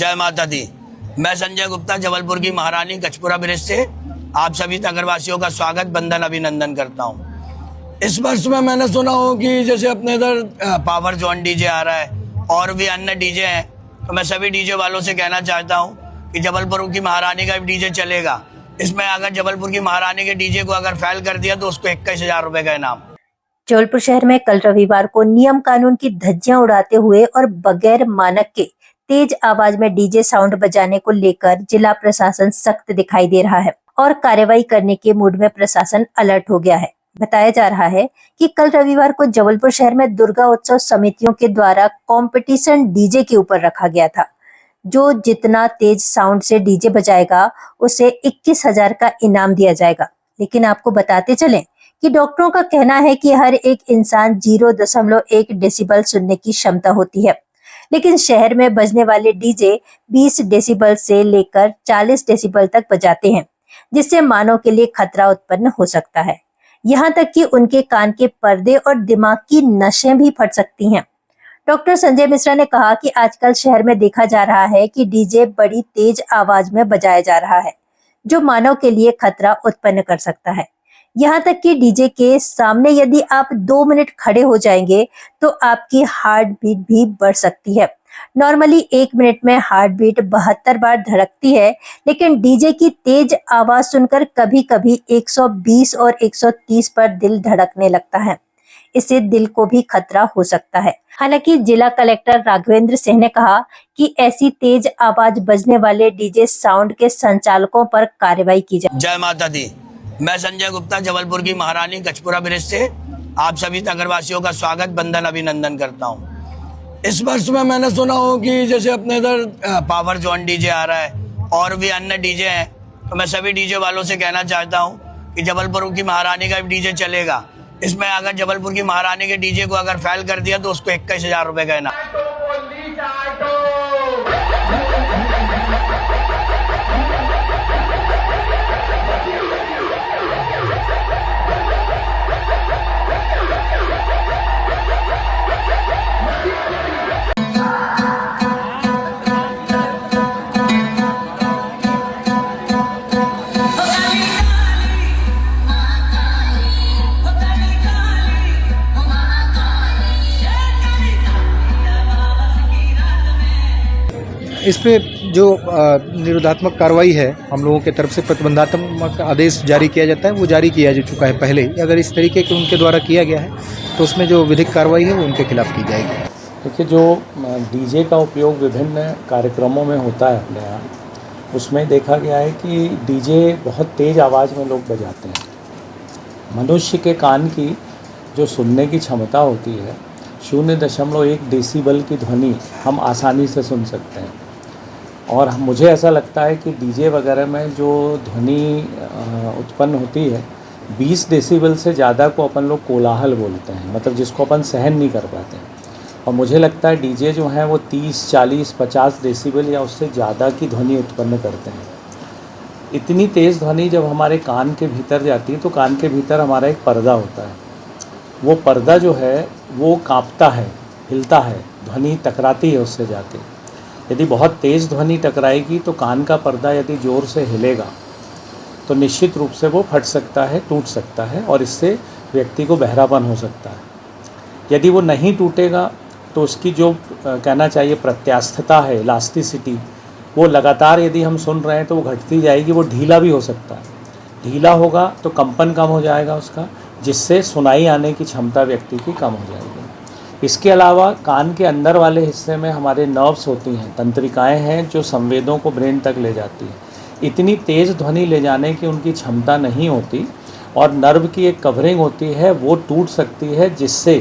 जय माता दी। मैं संजय गुप्ता जबलपुर की महारानी गजपुरा ब्रिज से आप सभी नगरवासियों का स्वागत वंदन अभिनंदन करता हूँ। इस वर्ष में मैंने सुना हो कि जैसे अपने इधर पावर जोन डीजे आ रहा है और भी अन्य डीजे हैं, तो मैं सभी डीजे वालों से कहना चाहता हूँ कि जबलपुर की महारानी का डीजे चलेगा। इसमें अगर जबलपुर की महारानी के डीजे को अगर फेल कर दिया तो उसको 21,000 रुपए का इनाम। जबलपुर शहर में कल रविवार को नियम कानून की धज्जियां उड़ाते हुए और बगैर मानक के तेज आवाज में डीजे साउंड बजाने को लेकर जिला प्रशासन सख्त दिखाई दे रहा है और कार्रवाई करने के मूड में प्रशासन अलर्ट हो गया है। बताया जा रहा है कि कल रविवार को जबलपुर शहर में दुर्गा उत्सव समितियों के द्वारा कंपटीशन डीजे के ऊपर रखा गया था। जो जितना तेज साउंड से डीजे बजाएगा उसे 21,000 का इनाम दिया जाएगा। लेकिन आपको बताते चलें कि डॉक्टरों का कहना है कि हर एक इंसान 0.1 डेसिबल सुनने की क्षमता होती है, लेकिन शहर में बजने वाले डीजे 20 डेसिबल से लेकर 40 डेसिबल तक बजाते हैं, जिससे मानव के लिए खतरा उत्पन्न हो सकता है। यहाँ तक कि उनके कान के पर्दे और दिमाग की नसें भी फट सकती हैं। डॉक्टर संजय मिश्रा ने कहा कि आजकल शहर में देखा जा रहा है कि डीजे बड़ी तेज आवाज में बजाया जा रहा है, जो मानव के लिए खतरा उत्पन्न कर सकता है। यहाँ तक कि डीजे के सामने यदि आप 2 मिनट खड़े हो जाएंगे तो आपकी हार्ट बीट भी बढ़ सकती है। नॉर्मली 1 मिनट में हार्ट बीट 72 बार धड़कती है, लेकिन डीजे की तेज आवाज सुनकर कभी कभी 120 और 130 पर दिल धड़कने लगता है। इससे दिल को भी खतरा हो सकता है। हालांकि जिला कलेक्टर राघवेंद्र सिंह ने कहा कि ऐसी तेज आवाज बजने वाले डीजे साउंड के संचालकों पर कार्रवाई की जाए। जय माता दी। मैं संजय गुप्ता जबलपुर की महारानी गजपुरा ब्रिज से आप सभी नगरवासियों का स्वागत वंदन अभिनंदन करता हूँ। इस वर्ष में मैंने सुना हो कि जैसे अपने इधर पावर जोन डीजे आ रहा है और भी अन्य डीजे हैं, तो मैं सभी डीजे वालों से कहना चाहता हूँ कि जबलपुर की महारानी का डीजे चलेगा। इसमें अगर जबलपुर की महारानी के डीजे को अगर फेल कर दिया तो उसको 21,000 रुपए का इनाम। इस पे जो निरोधात्मक कार्रवाई है हम लोगों की तरफ से प्रतिबंधात्मक आदेश जारी किया जाता है, वो जारी किया जा चुका है पहले ही। अगर इस तरीके के उनके द्वारा किया गया है तो उसमें जो विधिक कार्रवाई है वो उनके खिलाफ की जाएगी। देखिए, जो डीजे का उपयोग विभिन्न कार्यक्रमों में होता है अपने यहाँ, उसमें देखा गया है कि डीजे बहुत तेज़ आवाज़ में लोग बजाते हैं। मनुष्य के कान की जो सुनने की क्षमता होती है 0.1 डेसिबल की ध्वनि हम आसानी से सुन सकते हैं। और मुझे ऐसा लगता है कि डीजे वगैरह में जो ध्वनि उत्पन्न होती है 20 डेसिबल से ज़्यादा को अपन लोग कोलाहल बोलते हैं, मतलब जिसको अपन सहन नहीं कर पाते हैं। और मुझे लगता है डीजे जो हैं वो 30, 40, 50 डेसिबल या उससे ज़्यादा की ध्वनि उत्पन्न करते हैं। इतनी तेज़ ध्वनि जब हमारे कान के भीतर जाती है तो कान के भीतर हमारा एक पर्दा होता है। वो पर्दा जो है वो काँपता है, हिलता है, ध्वनि टकराती है उससे जाके। यदि बहुत तेज़ ध्वनि टकराएगी तो कान का पर्दा यदि ज़ोर से हिलेगा तो निश्चित रूप से वो फट सकता है, टूट सकता है और इससे व्यक्ति को बहरापन हो सकता है। यदि वो नहीं टूटेगा तो उसकी जो कहना चाहिए प्रत्यास्थता है, इलास्टिसिटी, वो लगातार यदि हम सुन रहे हैं तो वो घटती जाएगी। वो ढीला भी हो सकता है। ढीला होगा तो कंपन कम हो जाएगा उसका, जिससे सुनाई आने की क्षमता व्यक्ति की कम हो जाएगी। इसके अलावा कान के अंदर वाले हिस्से में हमारे नर्व्स होती हैं, तंत्रिकाएं हैं जो संवेदों को ब्रेन तक ले जाती हैं। इतनी तेज़ ध्वनि ले जाने की उनकी क्षमता नहीं होती और नर्व की एक कवरिंग होती है, वो टूट सकती है, जिससे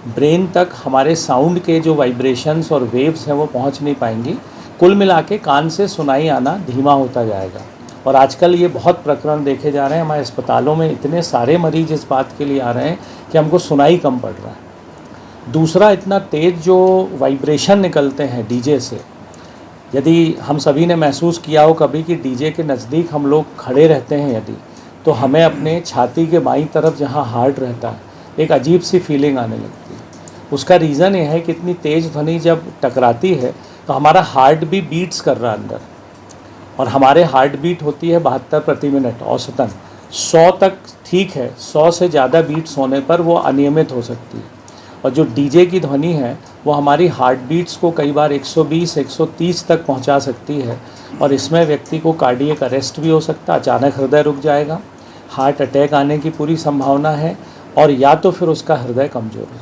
ब्रेन तक हमारे साउंड के जो वाइब्रेशंस और वेव्स हैं वो पहुंच नहीं पाएंगी। कुल मिला के कान से सुनाई आना धीमा होता जाएगा। और आजकल ये बहुत प्रकरण देखे जा रहे हैं, हमारे अस्पतालों में इतने सारे मरीज इस बात के लिए आ रहे हैं कि हमको सुनाई कम पड़ रहा है। दूसरा, इतना तेज़ जो वाइब्रेशन निकलते हैं डीजे से, यदि हम सभी ने महसूस किया हो कभी कि डीजे के नज़दीक हम लोग खड़े रहते हैं यदि, तो हमें अपने छाती के बाईं तरफ जहाँ हार्ट रहता है एक अजीब सी फीलिंग आने लगती है। उसका रीज़न ये है कि इतनी तेज़ ध्वनि जब टकराती है तो हमारा हार्ट भी बीट्स कर रहा है अंदर, और हमारे हार्ट बीट होती है 72 प्रति मिनट औसतन। 100 तक ठीक है, 100 से ज़्यादा बीट्स होने पर वो अनियमित हो सकती है। और जो डीजे की ध्वनि है वो हमारी हार्ट बीट्स को कई बार 120-130 तक पहुंचा सकती है, और इसमें व्यक्ति को कार्डियक अरेस्ट भी हो सकता है, अचानक हृदय रुक जाएगा, हार्ट अटैक आने की पूरी संभावना है, और या तो फिर उसका हृदय कमज़ोर हो जाएगा।